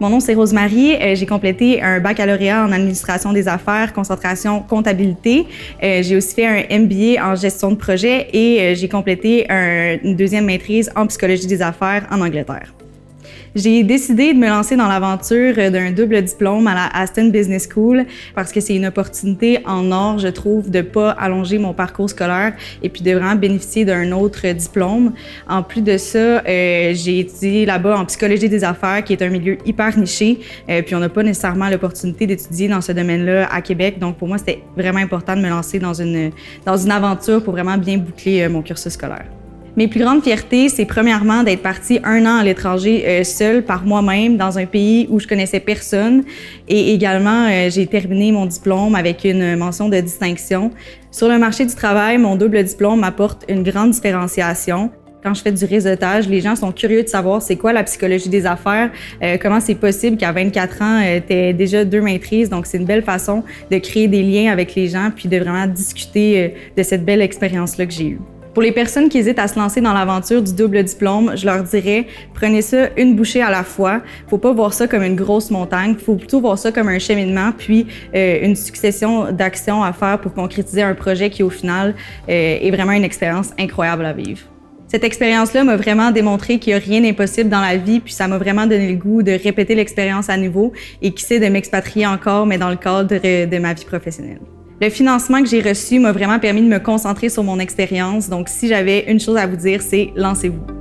Mon nom, c'est Rosemary. J'ai complété un baccalauréat en administration des affaires, concentration comptabilité. J'ai aussi fait un MBA en gestion de projet et j'ai complété une deuxième maîtrise en psychologie des affaires en Angleterre. J'ai décidé de me lancer dans l'aventure d'un double diplôme à la Aston Business School parce que c'est une opportunité en or, je trouve, de ne pas allonger mon parcours scolaire et puis de vraiment bénéficier d'un autre diplôme. En plus de ça, j'ai étudié là-bas en psychologie des affaires, qui est un milieu hyper niché, puis on n'a pas nécessairement l'opportunité d'étudier dans ce domaine-là à Québec. Donc pour moi, c'était vraiment important de me lancer dans une aventure pour vraiment bien boucler mon cursus scolaire. Mes plus grandes fiertés, c'est premièrement d'être partie 1 an à l'étranger seule par moi-même dans un pays où je connaissais personne et également j'ai terminé mon diplôme avec une mention de distinction. Sur le marché du travail, mon double diplôme m'apporte une grande différenciation. Quand je fais du réseautage, les gens sont curieux de savoir c'est quoi la psychologie des affaires, comment c'est possible qu'à 24 ans, tu aies déjà 2 maîtrises. Donc, c'est une belle façon de créer des liens avec les gens puis de vraiment discuter de cette belle expérience-là que j'ai eue. Pour les personnes qui hésitent à se lancer dans l'aventure du double diplôme, je leur dirais, prenez ça une bouchée à la fois. Faut pas voir ça comme une grosse montagne, faut plutôt voir ça comme un cheminement, puis une succession d'actions à faire pour concrétiser un projet qui, au final, est vraiment une expérience incroyable à vivre. Cette expérience-là m'a vraiment démontré qu'il n'y a rien d'impossible dans la vie, puis ça m'a vraiment donné le goût de répéter l'expérience à nouveau et qui sait de m'expatrier encore, mais dans le cadre de ma vie professionnelle. Le financement que j'ai reçu m'a vraiment permis de me concentrer sur mon expérience. Donc, si j'avais une chose à vous dire, c'est lancez-vous.